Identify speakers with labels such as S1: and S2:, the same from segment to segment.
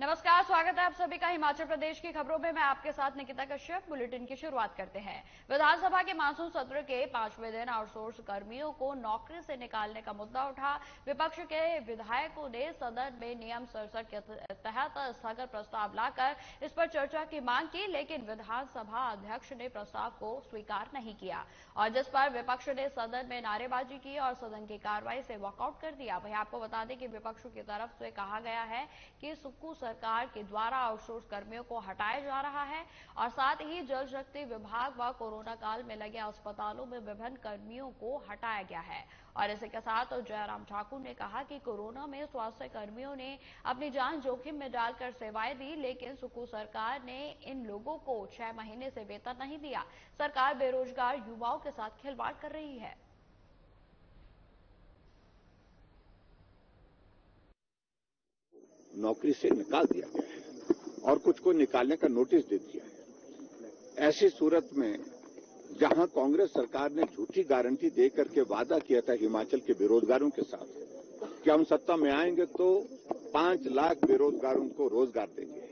S1: नमस्कार, स्वागत है आप सभी का हिमाचल प्रदेश की खबरों में। मैं आपके साथ निकिता कश्यप। बुलेटिन की शुरुआत करते हैं। विधानसभा के मानसून सत्र के 5वें दिन आउटसोर्स कर्मियों को नौकरी से निकालने का मुद्दा उठा। विपक्ष के विधायकों ने सदन में नियम 67 के तहत स्थगन प्रस्ताव लाकर इस पर चर्चा की मांग की, लेकिन विधानसभा अध्यक्ष ने प्रस्ताव को स्वीकार नहीं किया और जिस पर विपक्ष ने सदन में नारेबाजी की और सदन की कार्रवाई से वॉकआउट कर दिया। वहीं आपको बता दें कि विपक्ष की तरफ से कहा गया है कि सुक्खू सरकार के द्वारा आउटसोर्स कर्मियों को हटाया जा रहा है और साथ ही जल शक्ति विभाग व कोरोना काल में लगे अस्पतालों में विभिन्न कर्मियों को हटाया गया है। और इसी के साथ जयराम ठाकुर ने कहा कि कोरोना में स्वास्थ्य कर्मियों ने अपनी जान जोखिम में डालकर सेवाएं दी, लेकिन सुक्खू सरकार ने इन लोगों को 6 महीने से वेतन नहीं दिया। सरकार बेरोजगार युवाओं के साथ खिलवाड़ कर रही है।
S2: नौकरी से निकाल दिया गया है और कुछ को निकालने का नोटिस दे दिया है। ऐसी सूरत में जहां कांग्रेस सरकार ने झूठी गारंटी देकर के वादा किया था हिमाचल के बेरोजगारों के साथ कि हम सत्ता में आएंगे तो 5 लाख बेरोजगारों को रोजगार देंगे,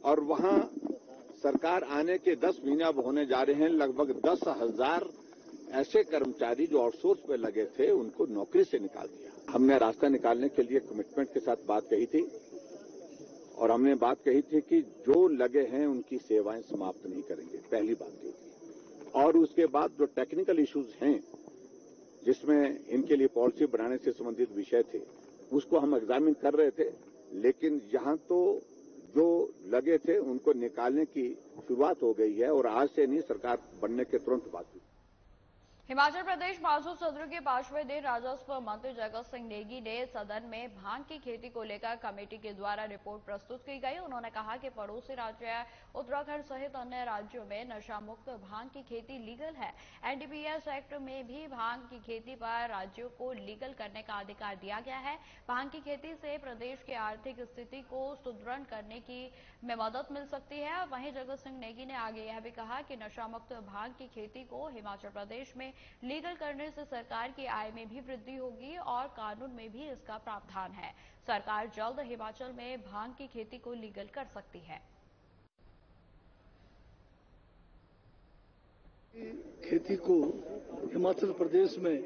S2: और वहां सरकार आने के 10 महीने अब होने जा रहे हैं, लगभग 10,000 ऐसे कर्मचारी जो आउटसोर्स पे लगे थे उनको नौकरी से निकाल दिया। हमने रास्ता निकालने के लिए कमिटमेंट के साथ बात कही थी और हमने बात कही थी कि जो लगे हैं उनकी सेवाएं समाप्त नहीं करेंगे, पहली बात कही थी। और उसके बाद जो टेक्निकल इश्यूज हैं जिसमें इनके लिए पॉलिसी बनाने से संबंधित विषय थे उसको हम एग्जामिन कर रहे थे, लेकिन यहां तो जो लगे थे उनको निकालने की शुरुआत हो गई है और आज से नहीं, सरकार बनने के तुरंत बाद हुई।
S1: हिमाचल प्रदेश मानसून सत्र के 5वें दिन राजस्व मंत्री जगत सिंह नेगी ने सदन में भांग की खेती को लेकर कमेटी के द्वारा रिपोर्ट प्रस्तुत की गई। उन्होंने कहा कि पड़ोसी राज्य उत्तराखंड सहित अन्य राज्यों में नशा मुक्त भांग की खेती लीगल है। एनडीपीएस एक्ट में भी भांग की खेती पर राज्यों को लीगल करने का अधिकार दिया गया है। भांग की खेती से प्रदेश की आर्थिक स्थिति को सुदृढ़ करने में मदद मिल सकती है। वहीं जगत सिंह नेगी ने आगे यह भी कहा कि नशा मुक्त भांग की खेती को हिमाचल प्रदेश में लीगल करने से सरकार की आय में भी वृद्धि होगी और कानून में भी इसका प्रावधान है। सरकार जल्द हिमाचल में भांग की खेती को लीगल कर सकती है।
S3: खेती को हिमाचल प्रदेश में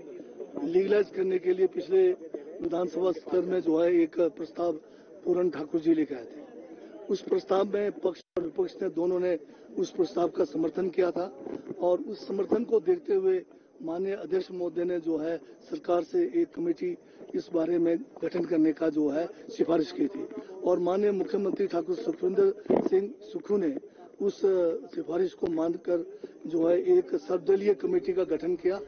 S3: लीगलाइज करने के लिए पिछले विधानसभा सत्र में जो है एक प्रस्ताव पूरन ठाकुर जी लेकर आए थे। उस प्रस्ताव में पक्ष और विपक्ष ने दोनों ने उस प्रस्ताव का समर्थन किया था और उस समर्थन को देखते हुए माननीय अध्यक्ष महोदय ने जो है सरकार से एक कमेटी इस बारे में गठन करने का जो है सिफारिश की थी और माननीय मुख्यमंत्री ठाकुर सुखविंदर सिंह सुक्खू ने उस सिफारिश को मानकर जो है एक सर्वदलीय कमेटी का गठन किया।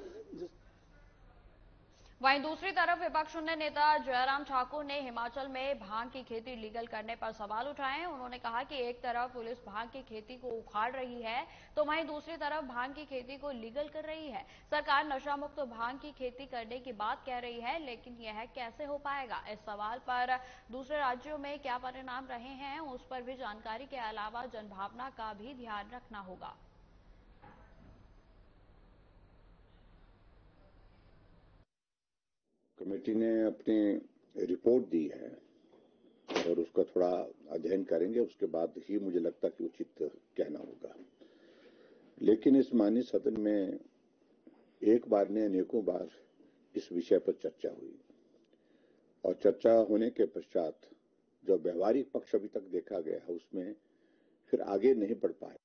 S1: वहीं दूसरी तरफ विपक्ष नेता जयराम ठाकुर ने हिमाचल में भांग की खेती लीगल करने पर सवाल उठाए। उन्होंने कहा कि एक तरफ पुलिस भांग की खेती को उखाड़ रही है तो वहीं दूसरी तरफ भांग की खेती को लीगल कर रही है। सरकार नशा मुक्त भांग की खेती करने की बात कह रही है, लेकिन यह कैसे हो पाएगा? इस सवाल पर दूसरे राज्यों में क्या परिणाम रहे हैं उस पर भी जानकारी के अलावा जनभावना का भी ध्यान रखना होगा।
S2: कमेटी ने अपनी रिपोर्ट दी है और उसका थोड़ा अध्ययन करेंगे, उसके बाद ही मुझे लगता है कि उचित कहना होगा। लेकिन इस माननीय सदन में एक बार ने अनेकों बार इस विषय पर चर्चा हुई और चर्चा होने के पश्चात जो व्यवहारिक पक्ष अभी तक देखा गया उसमें फिर आगे नहीं बढ़ पाए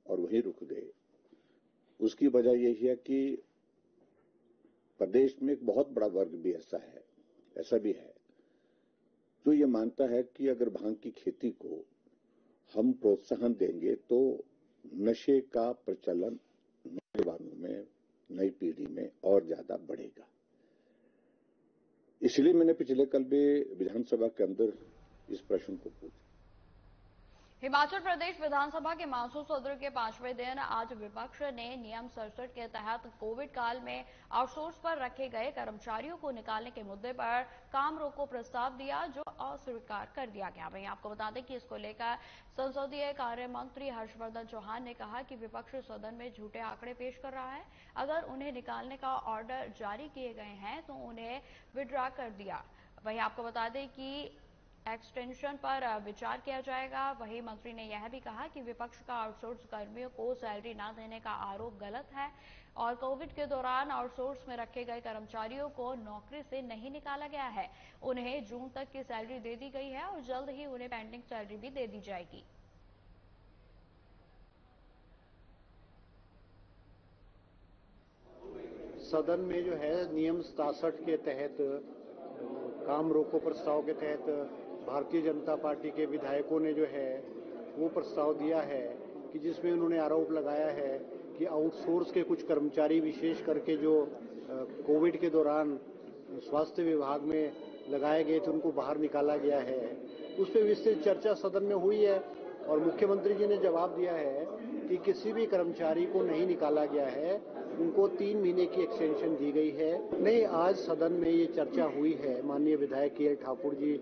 S2: और वहीं रुक गए। उसकी वजह यही है कि प्रदेश में एक बहुत बड़ा वर्ग भी ऐसा भी है जो ये मानता है कि अगर भांग की खेती को हम प्रोत्साहन देंगे तो नशे का प्रचलन नौजवानों में, नई पीढ़ी में और ज्यादा बढ़ेगा। इसलिए मैंने पिछले कल भी विधानसभा के अंदर इस प्रश्न को पूछा।
S1: हिमाचल प्रदेश विधानसभा के मानसून सत्र के 5वें दिन आज विपक्ष ने नियम 67 के तहत कोविड काल में आउटसोर्स पर रखे गए कर्मचारियों को निकालने के मुद्दे पर काम रोको प्रस्ताव दिया, जो अस्वीकार कर दिया गया। वहीं आपको बता दें कि इसको लेकर संसदीय कार्य मंत्री हर्षवर्धन चौहान ने कहा कि विपक्ष सदन में झूठे आंकड़े पेश कर रहा है। अगर उन्हें निकालने का ऑर्डर जारी किए गए हैं तो उन्हें विड्रॉ कर दिया। वहीं आपको बता दें कि एक्सटेंशन पर विचार किया जाएगा। वहीं मंत्री ने यह भी कहा कि विपक्ष का आउटसोर्स कर्मियों को सैलरी न देने का आरोप गलत है और कोविड के दौरान आउटसोर्स में रखे गए कर्मचारियों को नौकरी से नहीं निकाला गया है। उन्हें जून तक की सैलरी दे दी गई है और जल्द ही उन्हें पेंडिंग सैलरी भी दे दी जाएगी।
S4: सदन में जो है नियम 67 के तहत काम रोको प्रस्ताव के तहत भारतीय जनता पार्टी के विधायकों ने जो है वो प्रस्ताव दिया है कि जिसमें उन्होंने आरोप लगाया है कि आउटसोर्स के कुछ कर्मचारी विशेष करके जो कोविड के दौरान स्वास्थ्य विभाग में लगाए गए थे उनको बाहर निकाला गया है। उस पर विस्तृत चर्चा सदन में हुई है और मुख्यमंत्री जी ने जवाब दिया है कि किसी भी कर्मचारी को नहीं निकाला गया है, उनको 3 महीने की एक्सटेंशन दी गई है। नहीं, आज सदन में ये चर्चा हुई है, माननीय विधायक के ठाकुर जी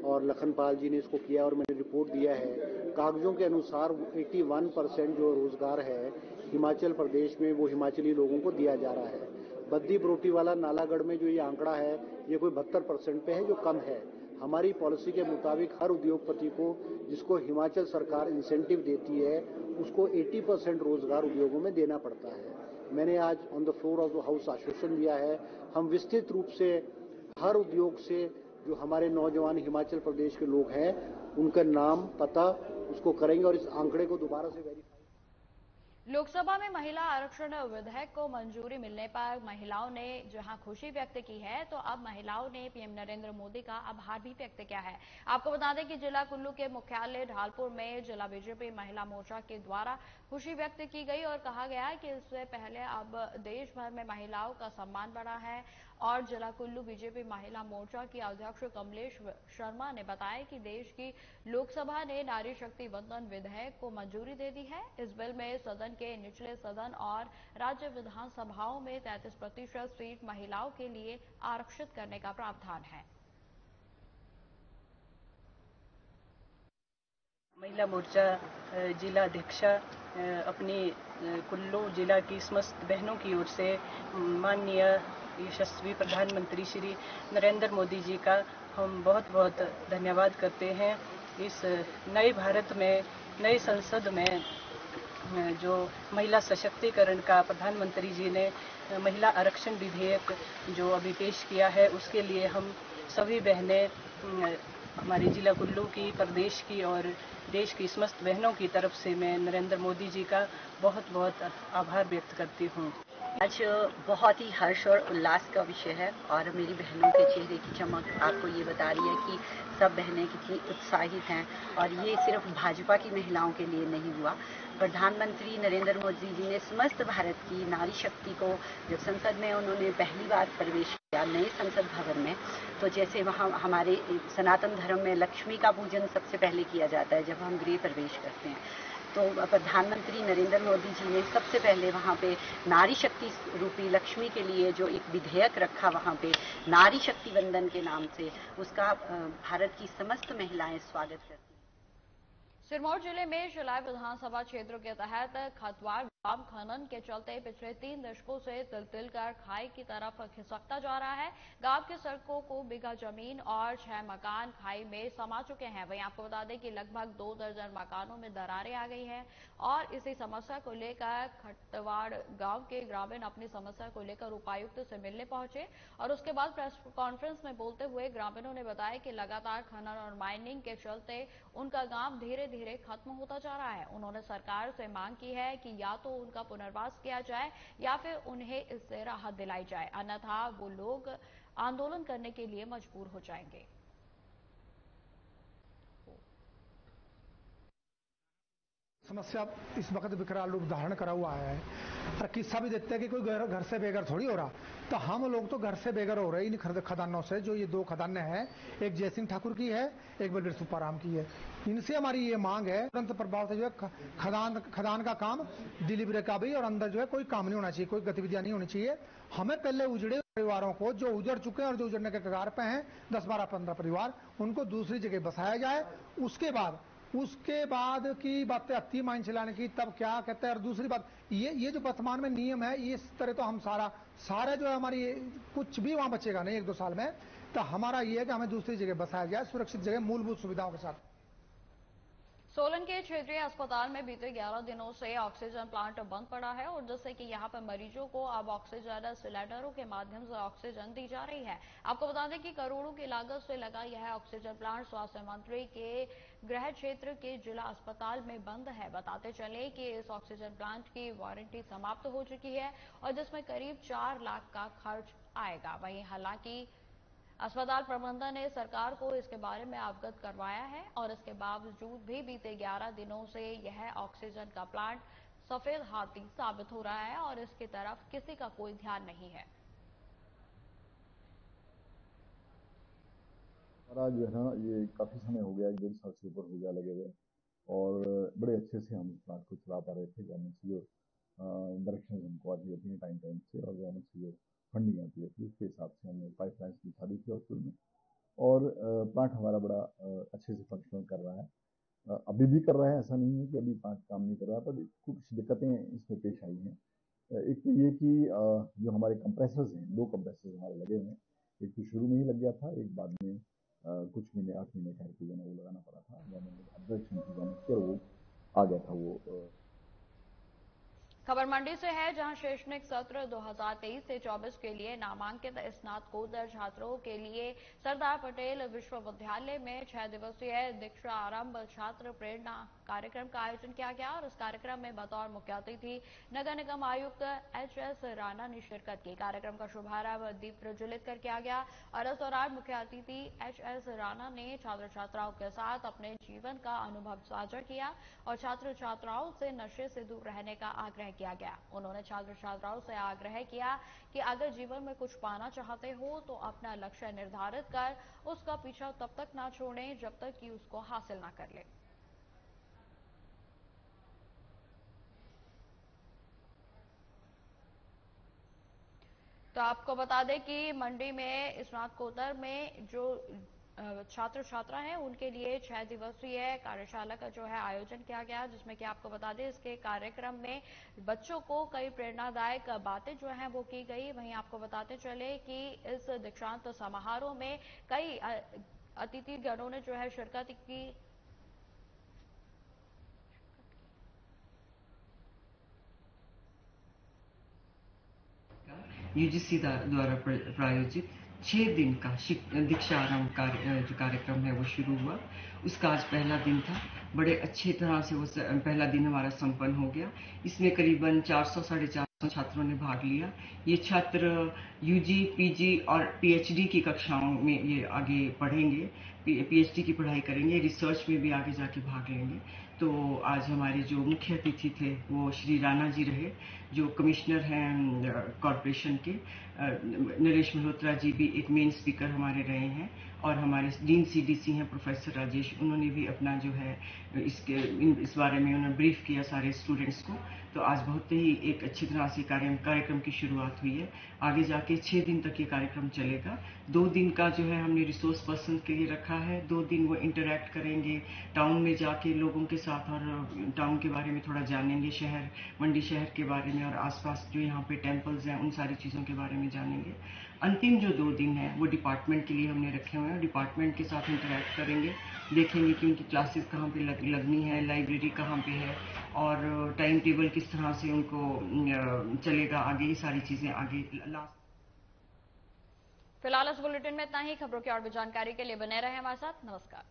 S4: और लखनपाल जी ने इसको किया और मैंने रिपोर्ट दिया है। कागजों के अनुसार 81% जो रोजगार है हिमाचल प्रदेश में वो हिमाचली लोगों को दिया जा रहा है। बद्दी बरोटीवाला नालागढ़ में जो ये आंकड़ा है ये कोई 72% पे है, जो कम है। हमारी पॉलिसी के मुताबिक हर उद्योगपति को जिसको हिमाचल सरकार इंसेंटिव देती है उसको 80% रोजगार उद्योगों में देना पड़ता है। मैंने आज on the floor of the house आश्वासन दिया है, हम विस्तृत रूप से हर उद्योग से जो हमारे नौजवान हिमाचल प्रदेश के लोग हैं उनका नाम पता उसको करेंगे और इस आंकड़े को दोबारा से वेरीफाई।
S1: लोकसभा में महिला आरक्षण विधेयक को मंजूरी मिलने पर महिलाओं ने जहां खुशी व्यक्त की है तो अब महिलाओं ने पीएम नरेंद्र मोदी का आभार भी व्यक्त किया है। आपको बता दें कि जिला कुल्लू के मुख्यालय ढालपुर में जिला बीजेपी महिला मोर्चा के द्वारा खुशी व्यक्त की गई और कहा गया कि इससे पहले अब देश भर में महिलाओं का सम्मान बढ़ा है। और जिला कुल्लू बीजेपी महिला मोर्चा की अध्यक्ष कमलेश शर्मा ने बताया कि देश की लोकसभा ने नारी शक्ति वंदन विधेयक को मंजूरी दे दी है। इस बिल में सदन के निचले सदन और राज्य विधानसभाओं में 33% सीट महिलाओं के लिए आरक्षित करने का प्रावधान है।
S5: महिला मोर्चा जिला अध्यक्षा अपनी कुल्लू जिला की समस्त बहनों की ओर से माननीय यशस्वी प्रधानमंत्री श्री नरेंद्र मोदी जी का हम बहुत बहुत धन्यवाद करते हैं। इस नए भारत में नए संसद में जो महिला सशक्तिकरण का प्रधानमंत्री जी ने महिला आरक्षण विधेयक जो अभी पेश किया है उसके लिए हम सभी बहनें हमारे जिला कुल्लू की, प्रदेश की और देश की समस्त बहनों की तरफ से मैं नरेंद्र मोदी जी का बहुत बहुत आभार व्यक्त करती हूँ।
S6: आज बहुत ही हर्ष और उल्लास का विषय है और मेरी बहनों के चेहरे की चमक आपको ये बता रही है कि सब बहनें कितनी उत्साहित हैं। और ये सिर्फ भाजपा की महिलाओं के लिए नहीं हुआ, प्रधानमंत्री नरेंद्र मोदी जी ने समस्त भारत की नारी शक्ति को जब संसद में उन्होंने पहली बार प्रवेश किया नए संसद भवन में, तो जैसे वहाँ हमारे सनातन धर्म में लक्ष्मी का पूजन सबसे पहले किया जाता है जब हम गृह प्रवेश करते हैं, तो प्रधानमंत्री नरेंद्र मोदी जी ने सबसे पहले वहाँ पे नारी शक्ति रूपी लक्ष्मी के लिए जो एक विधेयक रखा वहाँ पे नारी शक्ति वंदन के नाम से, उसका भारत की समस्त महिलाएं स्वागत करती हैं।
S1: सिरमौर जिले में शिलाई विधानसभा क्षेत्र के तहत खतवाड़ गांव खनन के चलते पिछले 3 दशकों से तिल कर खाई की तरफ खिसकता जा रहा है। गांव की सड़कों को बीघा जमीन और 6 मकान खाई में समा चुके हैं। वहीं आपको बता दें कि लगभग 2 दर्जन मकानों में दरारें आ गई हैं और इसी समस्या को लेकर खतवाड़ गांव के ग्रामीण अपनी समस्या को लेकर उपायुक्त से मिलने पहुंचे और उसके बाद प्रेस कॉन्फ्रेंस में बोलते हुए ग्रामीणों ने बताया कि लगातार खनन और माइनिंग के चलते उनका गांव धीरे धीरे खत्म होता जा रहा है। उन्होंने सरकार से मांग की है कि या तो उनका पुनर्वास किया जाए या फिर उन्हें इससे राहत दिलाई जाए, अन्यथा वो लोग आंदोलन करने के लिए मजबूर हो जाएंगे।
S7: समस्या इस वक्त विकराल रूप धारण करा हुआ है और किस्सा भी देते हैं कि कोई घर से बेघर थोड़ी हो रहा, तो हम लोग तो घर से बेघर हो रहे इन खदानों से। जो ये 2 खदानें हैं, एक जयसिंह ठाकुर की है, एक बलबीर सुप्पाराम की है। इनसे हमारी ये मांग है तुरंत प्रभाव से जो है खदान का काम डिलीवरी का भी और अंदर जो है कोई काम नहीं होना चाहिए, कोई गतिविधियां नहीं होनी चाहिए। हमें पहले उजड़े परिवारों को जो उजड़ चुके हैं और जो उजड़ने के कगार पे हैं 10, 12, 15 परिवार, उनको दूसरी जगह बसाया जाए। उसके बाद उसके बाद की बातें आती है माइन चलाने की, तब क्या कहते हैं। और दूसरी बात, ये जो वर्तमान में नियम है, इस तरह तो हम सारा जो है हमारी कुछ भी वहां बचेगा नहीं 1-2 साल में। तो हमारा ये है कि हमें दूसरी जगह बसाया जाए, सुरक्षित जगह, मूलभूत सुविधाओं के साथ।
S1: सोलन के क्षेत्रीय अस्पताल में बीते 11 दिनों से ऑक्सीजन प्लांट बंद पड़ा है और जिससे कि यहां पर मरीजों को अब ऑक्सीजन सिलेंडरों के माध्यम से ऑक्सीजन दी जा रही है। आपको बता दें कि करोड़ों की लागत से लगा यह ऑक्सीजन प्लांट स्वास्थ्य मंत्री के गृह क्षेत्र के जिला अस्पताल में बंद है। बताते चले कि इस ऑक्सीजन प्लांट की वारंटी समाप्त हो चुकी है और जिसमें करीब 4 लाख का खर्च आएगा। वहीं हालांकि अस्पताल प्रबंधन ने सरकार को इसके बारे में अवगत करवाया है और इसके बावजूद भी बीते 11 दिनों से यह ऑक्सीजन का प्लांट सफेद हाथी साबित हो रहा है और इसकी तरफ किसी का कोई ध्यान नहीं है।
S8: हमारा जो है ना, ये काफी समय हो गया, 1.5 साल से ऊपर हो गया लगे हुए, और बड़े अच्छे से हम इस प्लांट को चला पा रहे थे। गवर्नमेंट से जो डायरेक्शन हमको आती रहती है टाइम से, और गवर्नमेंट से जो फंडिंग आती है उसके हिसाब से हमने पाइपलाइंस बिछा दी थी हॉस्पिटल में, और प्लांट हमारा बड़ा अच्छे से फंक्शनल कर रहा है। अभी भी कर रहा है, ऐसा नहीं है कि अभी प्लांट काम नहीं कर रहा, पर कुछ दिक्कतें इसमें पेश आई हैं। एक तो ये कि जो हमारे कंप्रेसर्स हैं, 2 कंप्रेसर्स हमारे लगे हुए हैं। एक तो शुरू में ही लग गया था, एक बाद में कुछ महीने 8 महीने ठहर के जो है वो लगाना पड़ा था। गवर्नमेंट की गवर्नमेंट के वो आ गया था वो।
S1: खबर मंडी से है, जहां शैक्षणिक सत्र 2023 से 24 के लिए नामांकित स्नातकोत्तर छात्रों के लिए सरदार पटेल विश्वविद्यालय में 6 दिवसीय दीक्षा आरंभ छात्र प्रेरणा कार्यक्रम का आयोजन किया गया और इस कार्यक्रम में बतौर मुख्य अतिथि नगर निगम आयुक्त एच.एस. राणा ने शिरकत की। कार्यक्रम का शुभारंभ दीप प्रज्वलित कर किया गया और इस दौरान मुख्य अतिथि एच.एस. राणा ने छात्र छात्राओं के साथ अपने जीवन का अनुभव साझा किया और छात्र छात्राओं से नशे से दूर रहने का आग्रह किया गया। उन्होंने छात्र छात्राओं से आग्रह किया कि अगर जीवन में कुछ पाना चाहते हो तो अपना लक्ष्य निर्धारित कर उसका पीछा तब तक ना छोड़ें जब तक कि उसको हासिल ना कर ले। तो आपको बता दें कि मंडी में स्नातकोत्तर में जो छात्र छात्रा हैं उनके लिए 6 दिवसीय कार्यशाला का जो है आयोजन किया गया, जिसमें कि आपको बता दें इसके कार्यक्रम में बच्चों को कई प्रेरणादायक बातें जो हैं वो की गई। वहीं आपको बताते चले कि इस दीक्षांत समारोह में कई अतिथिगणों ने जो है शिरकत की।
S9: यूजीसी द्वारा प्रायोजित 6 दिन का दीक्षा आरंभ जो कार्यक्रम है वो शुरू हुआ। उसका आज पहला दिन था। बड़े अच्छी तरह से वो पहला दिन हमारा संपन्न हो गया। इसमें करीबन 400 साढ़े 400 छात्रों ने भाग लिया। ये छात्र यूजी, पीजी और पीएचडी की कक्षाओं में ये आगे पढ़ेंगे, पीएचडी की पढ़ाई करेंगे, रिसर्च में भी आगे जाके भाग लेंगे। तो आज हमारे जो मुख्य अतिथि थे वो श्री राणा जी रहे, जो कमिश्नर हैं कॉरपोरेशन के। नरेश मल्होत्रा जी भी एक मेन स्पीकर हमारे रहे हैं और हमारे डीन सीडीसी हैं प्रोफेसर राजेश, उन्होंने भी अपना जो है इस बारे में उन्होंने ब्रीफ किया सारे स्टूडेंट्स को। तो आज बहुत ही एक अच्छी तरह से कार्यक्रम की शुरुआत हुई है। आगे जाके 6 दिन तक ये कार्यक्रम चलेगा। 2 दिन का जो है हमने रिसोर्स पर्सन के लिए रखा है। 2 दिन वो इंटरैक्ट करेंगे टाउन में जाके लोगों के साथ और टाउन के बारे में थोड़ा जानेंगे, शहर मंडी शहर के बारे में और आसपास जो यहाँ पे टेम्पल्स हैं उन सारी चीज़ों के बारे में जानेंगे। अंतिम जो 2 दिन है वो डिपार्टमेंट के लिए हमने रखे हुए हैं। डिपार्टमेंट के साथ इंटरैक्ट करेंगे, देखेंगे कि उनकी क्लासेस कहाँ पे लगनी है, लाइब्रेरी कहाँ पे है और टाइम टेबल किस तरह से उनको चलेगा आगे, ये सारी चीज़ें आगे लास्ट।
S1: फिलहाल इस बुलेटिन में इतना ही। खबरों की और भी जानकारी के लिए बने रहे हमारे साथ। नमस्कार।